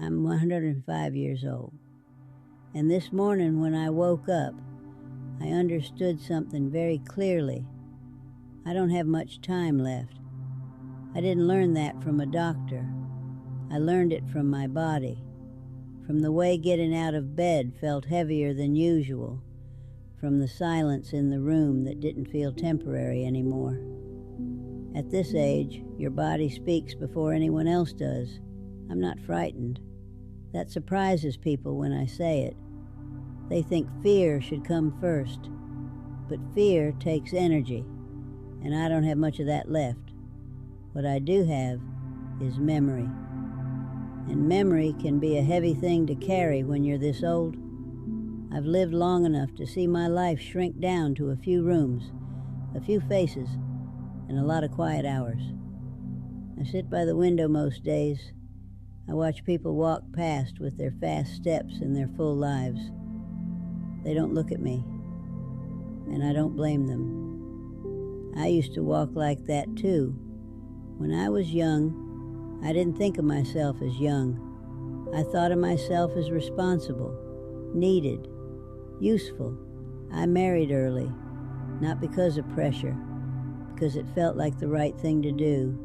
I'm 105 years old. And this morning when I woke up, I understood something very clearly. I don't have much time left. I didn't learn that from a doctor. I learned it from my body, from the way getting out of bed felt heavier than usual, from the silence in the room that didn't feel temporary anymore. At this age, your body speaks before anyone else does. I'm not frightened. That surprises people when I say it. They think fear should come first. But fear takes energy, and I don't have much of that left. What I do have is memory. And memory can be a heavy thing to carry when you're this old. I've lived long enough to see my life shrink down to a few rooms, a few faces, and a lot of quiet hours. I sit by the window most days. I watch people walk past with their fast steps and their full lives. They don't look at me, and I don't blame them. I used to walk like that too. When I was young, I didn't think of myself as young. I thought of myself as responsible, needed, useful. I married early, not because of pressure, because it felt like the right thing to do.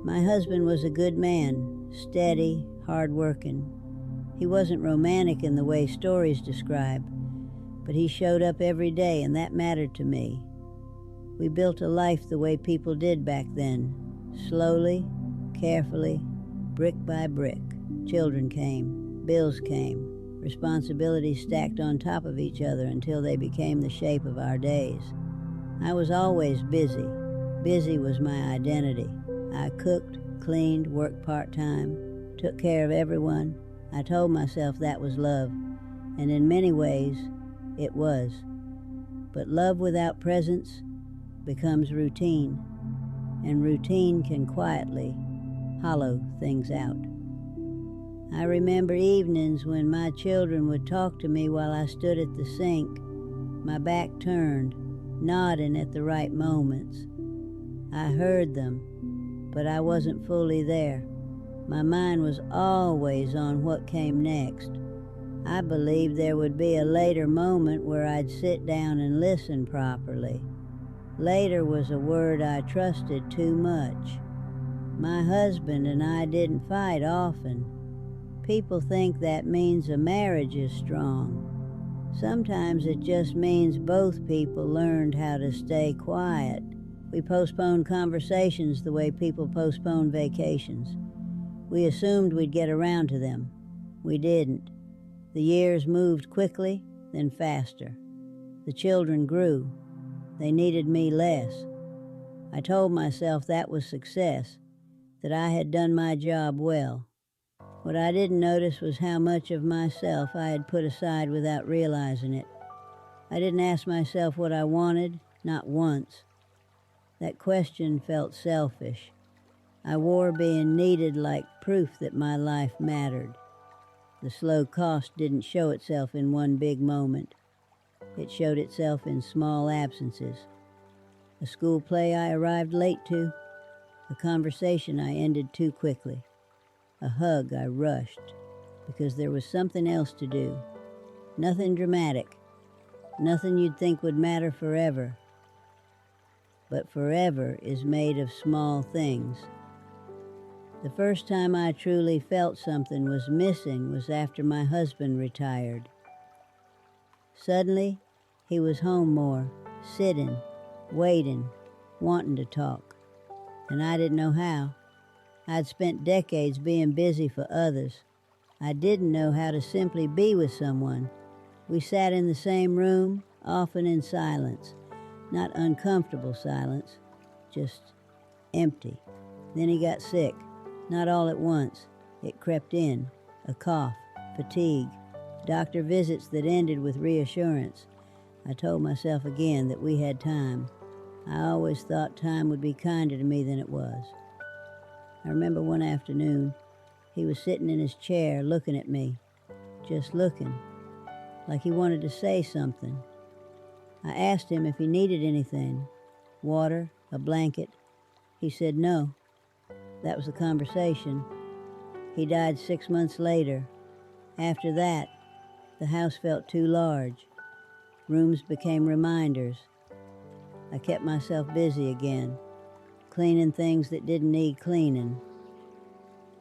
My husband was a good man, steady, hard-working. He wasn't romantic in the way stories describe, but he showed up every day, and that mattered to me. We built a life the way people did back then, slowly, carefully, brick by brick. Children came, bills came, responsibilities stacked on top of each other until they became the shape of our days. I was always busy. Busy was my identity. I cooked, cleaned, worked part-time, took care of everyone. I told myself that was love, and in many ways, it was. But love without presence becomes routine, and routine can quietly hollow things out. I remember evenings when my children would talk to me while I stood at the sink, my back turned, nodding at the right moments. I heard them, but I wasn't fully there. My mind was always on what came next. I believed there would be a later moment where I'd sit down and listen properly. Later was a word I trusted too much. My husband and I didn't fight often. People think that means a marriage is strong. Sometimes it just means both people learned how to stay quiet. We postponed conversations the way people postpone vacations. We assumed we'd get around to them. We didn't. The years moved quickly, then faster. The children grew. They needed me less. I told myself that was success, that I had done my job well. What I didn't notice was how much of myself I had put aside without realizing it. I didn't ask myself what I wanted, not once. That question felt selfish. I wore being needed like proof that my life mattered. The slow cost didn't show itself in one big moment. It showed itself in small absences. A school play I arrived late to, a conversation I ended too quickly, a hug I rushed because there was something else to do. Nothing dramatic, nothing you'd think would matter forever. But forever is made of small things. The first time I truly felt something was missing was after my husband retired. Suddenly, he was home more, sitting, waiting, wanting to talk. And I didn't know how. I'd spent decades being busy for others. I didn't know how to simply be with someone. We sat in the same room, often in silence. Not uncomfortable silence, just empty. Then he got sick, not all at once. It crept in, a cough, fatigue, doctor visits that ended with reassurance. I told myself again that we had time. I always thought time would be kinder to me than it was. I remember one afternoon, he was sitting in his chair looking at me, just looking, like he wanted to say something. I asked him if he needed anything, water, a blanket. He said no. That was the conversation. He died 6 months later. After that, the house felt too large. Rooms became reminders. I kept myself busy again, cleaning things that didn't need cleaning,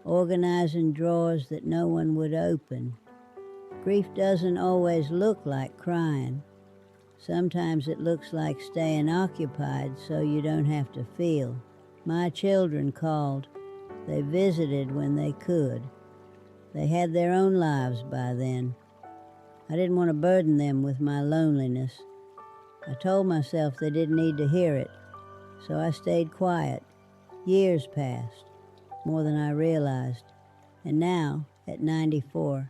organizing drawers that no one would open. Grief doesn't always look like crying. Sometimes it looks like staying occupied so you don't have to feel. My children called. They visited when they could. They had their own lives by then. I didn't want to burden them with my loneliness. I told myself they didn't need to hear it, so I stayed quiet. Years passed, more than I realized, and now, at 94,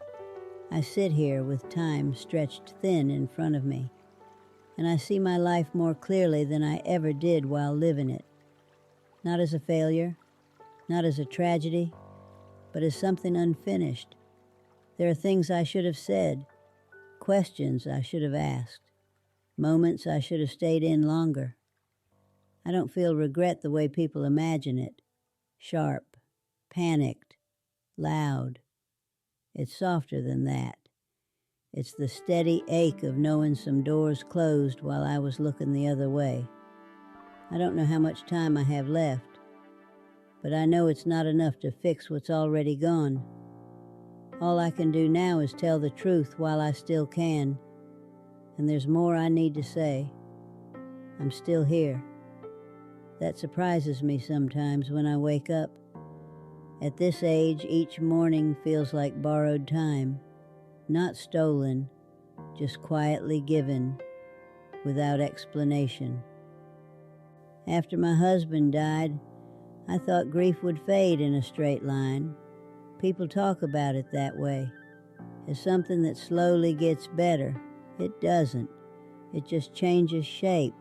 I sit here with time stretched thin in front of me, and I see my life more clearly than I ever did while living it. Not as a failure, not as a tragedy, but as something unfinished. There are things I should have said, questions I should have asked, moments I should have stayed in longer. I don't feel regret the way people imagine it. Sharp, panicked, loud. It's softer than that. It's the steady ache of knowing some doors closed while I was looking the other way. I don't know how much time I have left, but I know it's not enough to fix what's already gone. All I can do now is tell the truth while I still can, and there's more I need to say. I'm still here. That surprises me sometimes when I wake up. At this age, each morning feels like borrowed time, not stolen, just quietly given, without explanation. After my husband died, I thought grief would fade in a straight line. People talk about it that way, as something that slowly gets better. It doesn't. It just changes shape.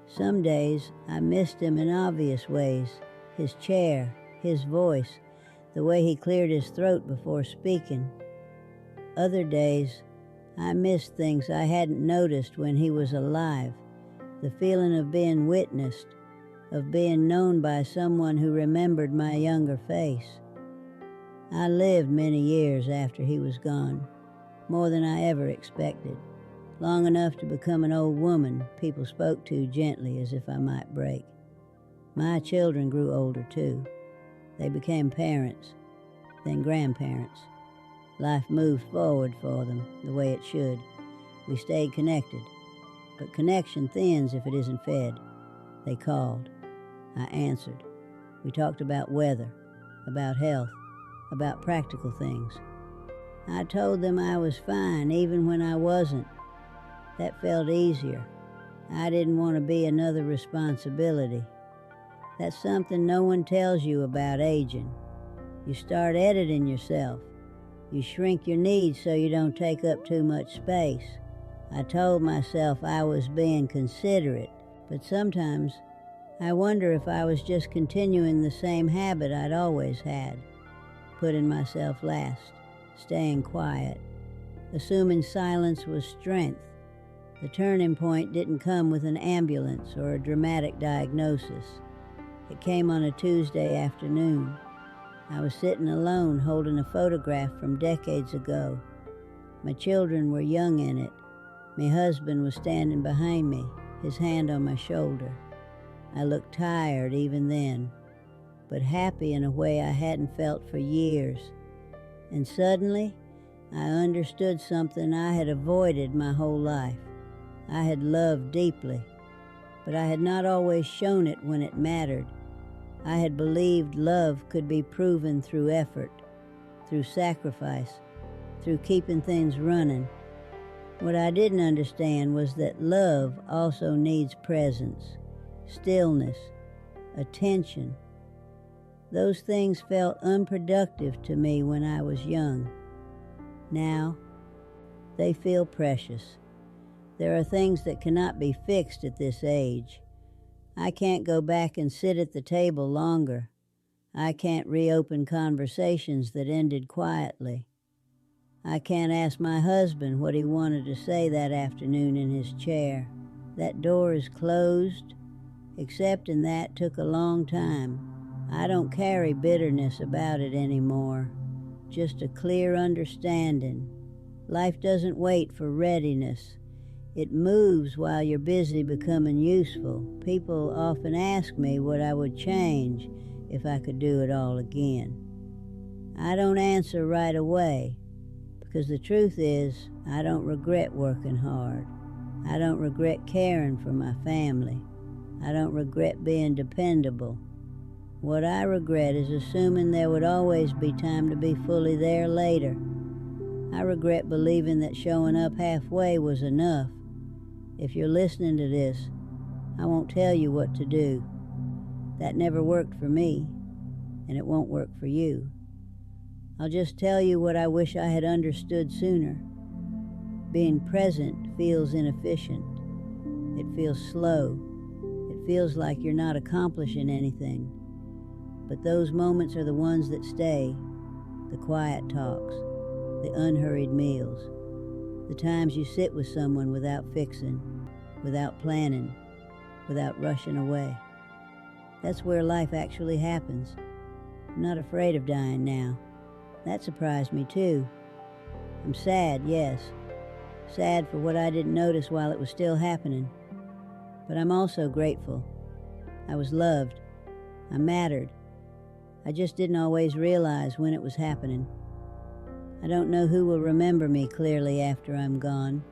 Some days I missed him in obvious ways. His chair, his voice, the way he cleared his throat before speaking. Other days I missed things I hadn't noticed when he was alive. The feeling of being witnessed, of being known by someone who remembered my younger face. I lived many years after he was gone, more than I ever expected. Long enough to become an old woman people spoke to gently as if I might break. My children grew older too. They became parents, then grandparents. Life moved forward for them the way it should. We stayed connected, but connection thins if it isn't fed. They called. I answered. We talked about weather, about health, about practical things. I told them I was fine even when I wasn't. That felt easier. I didn't want to be another responsibility. That's something no one tells you about aging. You start editing yourself. You shrink your needs so you don't take up too much space. I told myself I was being considerate, but sometimes I wonder if I was just continuing the same habit I'd always had, putting myself last, staying quiet, assuming silence was strength. The turning point didn't come with an ambulance or a dramatic diagnosis. It came on a Tuesday afternoon. I was sitting alone holding a photograph from decades ago. My children were young in it. My husband was standing behind me, his hand on my shoulder. I looked tired even then, but happy in a way I hadn't felt for years. And suddenly, I understood something I had avoided my whole life. I had loved deeply, but I had not always shown it when it mattered. I had believed love could be proven through effort, through sacrifice, through keeping things running. What I didn't understand was that love also needs presence, stillness, attention. Those things felt unproductive to me when I was young. Now, they feel precious. There are things that cannot be fixed at this age. I can't go back and sit at the table longer. I can't reopen conversations that ended quietly. I can't ask my husband what he wanted to say that afternoon in his chair. That door is closed. Accepting that took a long time. I don't carry bitterness about it anymore. just a clear understanding. Life doesn't wait for readiness. It moves while you're busy becoming useful. People often ask me what I would change if I could do it all again. I don't answer right away, because the truth is, I don't regret working hard. I don't regret caring for my family. I don't regret being dependable. What I regret is assuming there would always be time to be fully there later. I regret believing that showing up halfway was enough. If you're listening to this, I won't tell you what to do. That never worked for me, and it won't work for you. I'll just tell you what I wish I had understood sooner. Being present feels inefficient. It feels slow. It feels like you're not accomplishing anything. But those moments are the ones that stay, the quiet talks, the unhurried meals, the times you sit with someone without fixing, without planning, without rushing away. That's where life actually happens. I'm not afraid of dying now. That surprised me too. I'm sad, yes. Sad for what I didn't notice while it was still happening. But I'm also grateful. I was loved. I mattered. I just didn't always realize when it was happening. I don't know who will remember me clearly after I'm gone.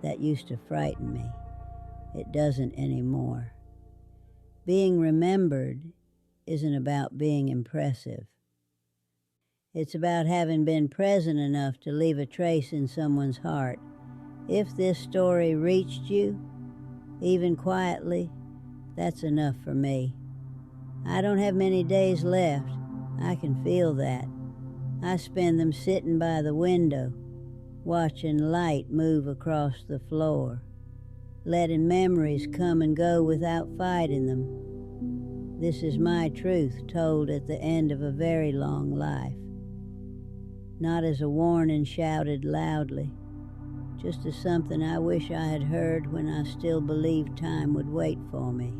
That used to frighten me. It doesn't anymore. Being remembered isn't about being impressive. It's about having been present enough to leave a trace in someone's heart. If this story reached you, even quietly, that's enough for me. I don't have many days left. I can feel that. I spend them sitting by the window, watching light move across the floor, letting memories come and go without fighting them. This is my truth told at the end of a very long life. Not as a warning shouted loudly, just as something I wish I had heard when I still believed time would wait for me.